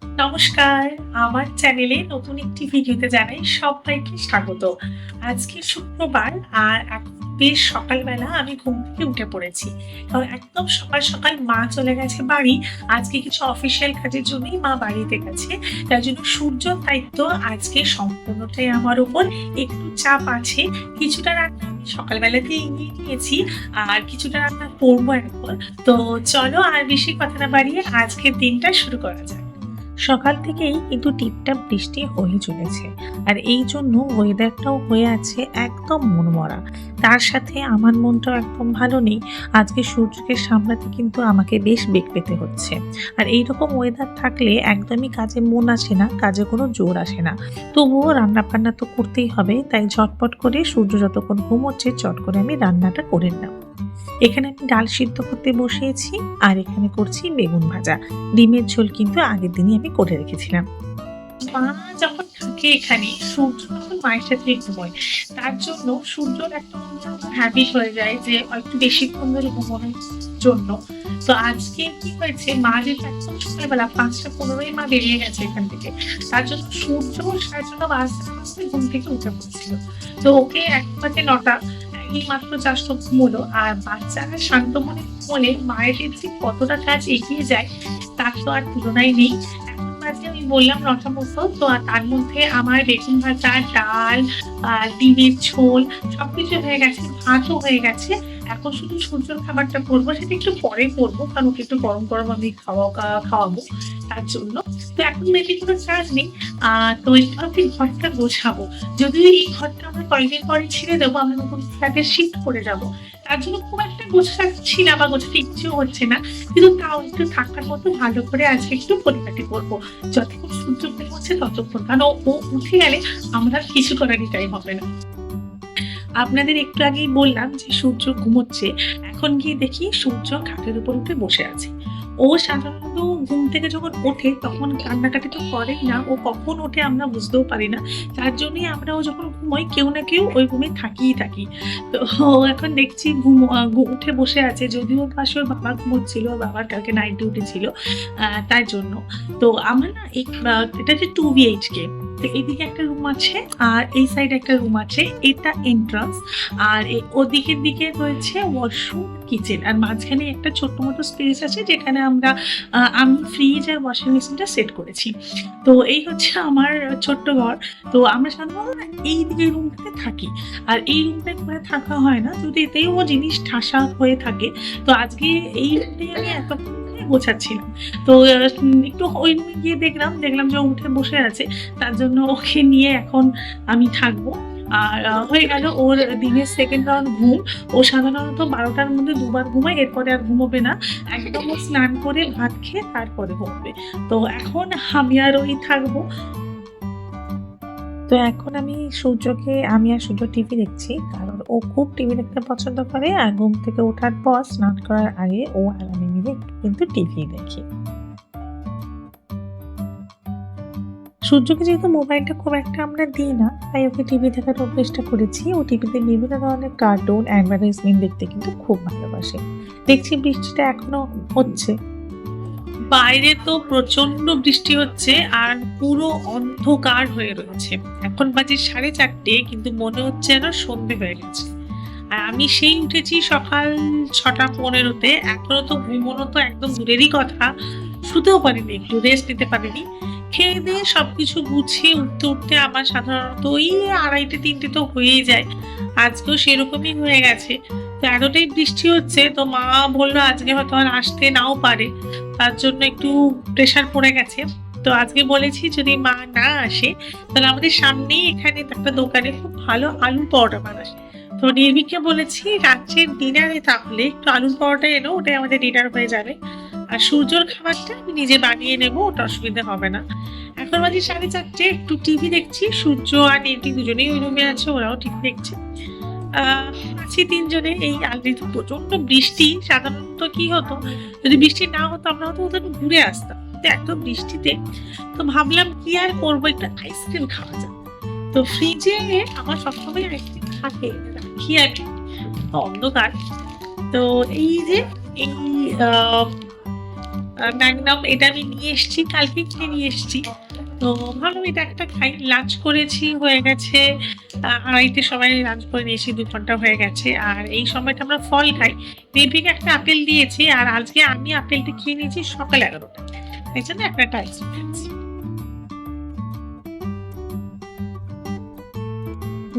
নমস্কার, আমার চ্যানেলে নতুন একটি ভিডিওতে জানাই সবাইকে স্বাগত। আজকে শুক্রবার আর এখন বেশ সকালবেলা আমি ঘুম থেকে উঠে পড়েছি। কারণ একদম সকাল, সকাল মা চলে গেছে বাড়ি। আজকে কিছু অফিসিয়াল কাজের জন্যই মা বাড়িতে গেছে। তার জন্য সূর্যর দায়িত্ব আজকে সম্পূর্ণটাই আমার উপর। একটু চাপ আছে। কিছুটা রান্না আমি সকালবেলাতেই এগিয়ে নিয়েছি আর কিছুটা রান্না করবো এখন। তো চলো আর বেশি কথা না বাড়িয়ে আজকের দিনটা শুরু করা যাক। সকাল থেকেই কিন্তু টিপটাপ বৃষ্টি হয়ে চলেছে আর এই জন্য ওয়েদারটাও হয়ে আছে একদম মনমরা। তার সাথে আমার মনটাও একদম ভালো নেই। আজকে সূর্যকে সামলাতে কিন্তু আমাকে বেশ বেগ পেতে হচ্ছে। আর এইরকম ওয়েদার থাকলে একদমই কাজে মন আসে না, কাজে কোনো জোর আসে না। তবুও রান্না বান্না তো করতেই হবে, তাই ঝটপট করে সূর্য যতক্ষণ ঘুমোচ্ছে চট করে আমি রান্নাটা করে নিলাম। এখানে আমি ডাল সিদ্ধ করতে বসিয়েছি আর এখানে করছি বেগুন ভাজা। ডিমের ঝোল কিন্তু আগের দিনই আমি করে রেখেছিলাম। মা যখন থাকে এখানে সূর্য তখন মায়ের সাথে ঘুমোয়। তার জন্য সূর্যর একটা হ্যাবিট হয়ে যায় যে একটু বেশিক্ষণ ধরে ঘুমানোর জন্য। তো আজকে কি হয়েছে, মা যেহেতু একদম সকালবেলা ৫টা ১৫ই মা বেরিয়ে গেছে এখান থেকে। তার জন্য সূর্য ৫:৩০ ঘুম থেকে উঠে পড়েছিল। তো ওকে ১:০০-৯টা এই মাত্র জাস্ট ঘুমোলো। আর বাচ্চারা শান্ত মনে ঘুমোলে মায়েদের যে কতটা কাজ এগিয়ে যায় তার তো আর তুলনাই নেই। এখন বাজে আমি বললাম ৯টা মতো। তো তার মধ্যে আমার বেগুন ভাজা, ডাল, ডিমের ঝোল সবকিছু হয়ে গেছে, ভাতও হয়ে গেছে। এখন শুধু সূর্যর খাবারটা করবো, সেটা একটু পরে করবো কারণ ওকে একটু গরম গরম আমি খাওয়াবো তার জন্য। তো এখন বেশি কোনো কাজ নেই। তো এইভাবে ঘরটা গোছাবো। যদিও এই ঘরটা আমরা কয়েকদিন পরে ছেড়ে দেবো, আমরা নতুন ফ্ল্যাটে শিফট করে যাবো। তার জন্য খুব একটা গোছাচ্ছি না বা গোছাতে ইচ্ছেও হচ্ছে না। কিন্তু তাও একটু থাকার মতো ভালো করে আজকে একটু পরিপাটি করবো। যতক্ষণ সূর্য বেরোচ্ছে ততক্ষণ, কারণ ও উঠে গেলে আমার আর কিছু করারই টাইম হবে না। আপনাদের একটু আগেই বললাম যে সূর্য ঘুমোচ্ছে। এখন গিয়ে দেখি সূর্য খাটের উপর উঠে বসে আছে। ও সাধারণত ঘুম থেকে যখন ওঠে তখন কান্নাকাটি তো করেই না। ও কখন ওঠে আমরা বুঝতেও পারি না। তার জন্যই আমরাও যখন ঘুমোই কেউ না কেউ ওই রুমে থাকিই থাকি। তো ও এখন দেখছি উঠে বসে আছে। যদিও ওর পাশে ওর বাবা ঘুমোচ্ছিল। ওর বাবার কালকে নাইট ডিউটি ছিল। তার জন্য। তো আমার না এটা যে 2 BHK। তো এইদিকে একটা রুম আছে আর এই সাইডে একটা রুম আছে। এটা এন্ট্রান্স। আর ওদিকের দিকে রয়েছে ওয়াশরুম, কিচেন আর মাঝখানে একটা ছোট্ট মতো স্পেস আছে যেখানে আমি ফ্রিজ আর ওয়াশিং মেশিনটা সেট করেছি। তো এই হচ্ছে আমার ছোট্ট ঘর। তো আমরা সাধারণত না এই দিকের রুমটাতে থাকি। আর এই রুমটায় করে থাকা হয় না যদি এতেও জিনিস ঠাসা হয়ে থাকে। তো আজকে এই রুমটাই আমি এতক্ষণ ধরে গোছাচ্ছিলাম। তো একটু ওই রুমে গিয়ে দেখলাম যে ও উঠে বসে আছে। তার জন্য ওকে নিয়ে এখন আমি থাকবো। আর হয়ে গেল ওর দিনের সেকেন্ড রাউন্ড ঘুম। ও সাধারণত ১২টার মধ্যে ২ বার ঘুমায়, এরপরে আর ঘুমোবে না। একদম ও স্নান করে ভাত খেয়ে তারপরে ঘুমোবে। তো এখন আমি আর ওই থাকবো। তো এখন আমি আর সূর্য টিভি দেখছি, কারণ ও খুব টিভি দেখতে পছন্দ করে। আর ঘুম থেকে ওঠার পর স্নান করার আগে ও আর আমি মিলে কিন্তু টিভি দেখি। সূর্যকে যেহেতু মোবাইলটা খুব একটা আমরা দিই না, তাই ওকে টিভি দেখার অভ্যেসটা করেছি। ও টিভিতে বিভিন্ন ধরনের কার্টুন, অ্যাডভার্টাইজমেন্ট দেখতে কিন্তু খুব ভালোবাসে। দেখছি বৃষ্টিটা এখনো হচ্ছে। বাইরে তো প্রচন্ড বৃষ্টি হচ্ছে আর পুরো অন্ধকার হয়ে রয়েছে। এখন বাজে 4:30, কিন্তু মনে হচ্ছে যেন সন্ধে হয়ে গেছে। আর আমি সেই উঠেছি সকাল 6টা 15-তে। এখনো তো ঘুমোনো তো একদম দূরেরই কথা, শুতেও পারিনি, একটু রেস্ট নিতে পারিনি। খেয়ে দিয়ে সবকিছু গুছিয়ে উঠতে উঠতে আমার সাধারণত ওই 2:30-3টে তো হয়েই যায়। আজকেও সেরকমই হয়ে গেছে। তো এতটাই বৃষ্টি হচ্ছে, তো মা বললো আজকে হয়তো আর আসতে নাও পারে। তার জন্য একটু প্রেশার পড়ে গেছে। তো আজকে বলেছি যদি মা না আসে তাহলে আমাদের সামনেই এখানে একটা দোকানে খুব ভালো আলুর পরোটা বানায়। তো নির্ভীককে বলেছি রাত্রের ডিনারে তাহলে একটু আলুর পরোটা এনো, ওটাই আমাদের ডিনার হয়ে যাবে। আর সূর্যর খাবারটা আমি নিজে বানিয়ে নেবো, ওটা অসুবিধা হবে না। এখন বাজে 4:30, একটু টিভি দেখছি। সূর্য আর নির্ভীক দুজনেই ওই রুমে আছে, ওরাও টিভি দেখছে। আছি 3 জনে। এই আলটিতে প্রচন্ড বৃষ্টি। সাধারণত কি হতো, যদি বৃষ্টি না হতো আমরা হয়তো ওদের ঘুরে আসতাম। তো এত বৃষ্টিতে তো ভাবলাম কি আর করবো, একটু আইসক্রিম খাওয়া যায়। তো ফ্রিজে আমার সবসময় আইসক্রিম থাকে, রাখি আর কি। অন্ধকার। তো এই যে এই ম্যাগনাম, এটা আমি নিয়ে এসেছি, কালকে কিনে নিয়ে এসেছি। তো ভাবলাম এটা একটা খাই। লাঞ্চ করেছি, হয়ে গেছে 2:30-র সময় লাঞ্চ করে নিয়েছি, 2 ঘন্টা হয়ে গেছে। আর এই সময়টা আমরা ফল খাই। বেবিকে একটা আপেল দিয়েছি, আর আজকে আমি আপেলটা খেয়ে নিয়েছি সকাল 11টায়। এই জন্য একটা আইসক্রিম খেয়েছি।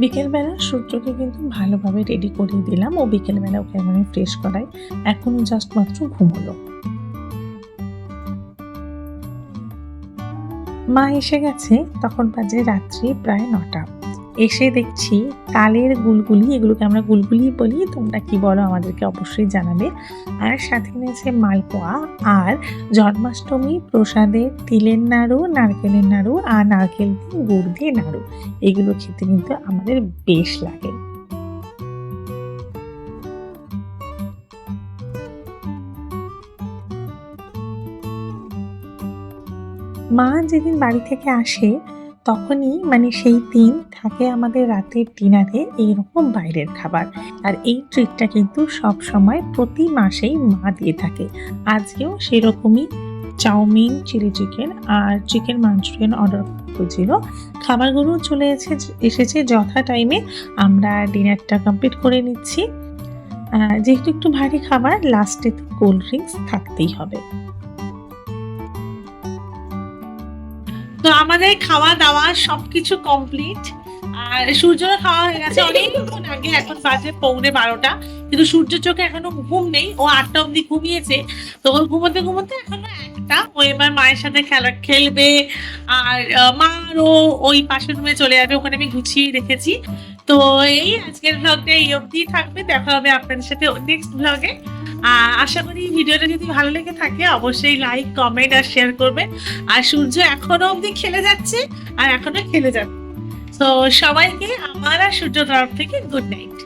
বিকেলবেলা সূর্যকে কিন্তু ভালোভাবে রেডি করিয়ে দিলাম, ও বিকেলবেলা ওকে মানে ফ্রেশ করাই। এখনো জাস্ট মাত্র ঘুমোলো। মা এসে গেছে, তখন বাজে রাত্রি প্রায় 9টা। এসে দেখছি তালের গুলগুলি, এগুলোকে আমরা গুলগুলি বলি, তোমরা কি বলো আমাদেরকে অবশ্যই জানাবে। আর সাথে নিয়েছে মালপোয়া আর জন্মাষ্টমী প্রসাদের তিলের নাড়ু, নারকেলের নাড়ু আর নারকেল দিয়ে গুড় দিয়ে নাড়ু। এগুলো খেতে কিন্তু আমাদের বেশ লাগে। মা যেদিন বাড়ি থেকে আসে তখনই মানে সেই দিন থাকে আমাদের রাতের ডিনারে এইরকম বাইরের খাবার। আর এই ট্রিটটা কিন্তু সব সময় প্রতি মাসেই মা দিয়ে থাকে। আজকেও সেরকমই চাউমিন, চিলি চিকেন আর চিকেন মাঞ্চুরিয়ান অর্ডার করেছিল। খাবারগুলো চলে এসেছে যথা টাইমে। আমরা ডিনারটা কমপ্লিট করে নিচ্ছি। যেহেতু একটু ভারী খাবার, লাস্টে তো কোল্ড ড্রিঙ্কস থাকতেই হবে। তো আমাদের খাওয়া দাওয়া সবকিছু কমপ্লিট। আর সূর্যের খাওয়া হয়ে গেছে অনেকক্ষণ আগে, এখন বাজে 11:45। কিন্তু সূর্যের চোখে এখনো ঘুম নেই, ও 8টা অব্দি ঘুমিয়েছে। তো ও ঘুমোতে ঘুমোতে এখনো 1টা, ও এবার মায়ের সাথে খেলবে। আর মা আরও ওই পাশের রুমে চলে যাবে, ওখানে আমি গুছিয়ে রেখেছি। তো এই আজকের ব্লগটা এই অবধি থাকবে, দেখা হবে আপনাদের সাথে নেক্সট ব্লগে। আশা করি ভিডিওটা যদি ভালো লেগে থাকে অবশ্যই লাইক, কমেন্ট আর শেয়ার করবেন। আর সূর্য এখনো অবধি খেলে যাচ্ছে, আর এখনো খেলে যাবে। তো সবাইকে আমার আর সূর্য তরফ থেকে গুড নাইট।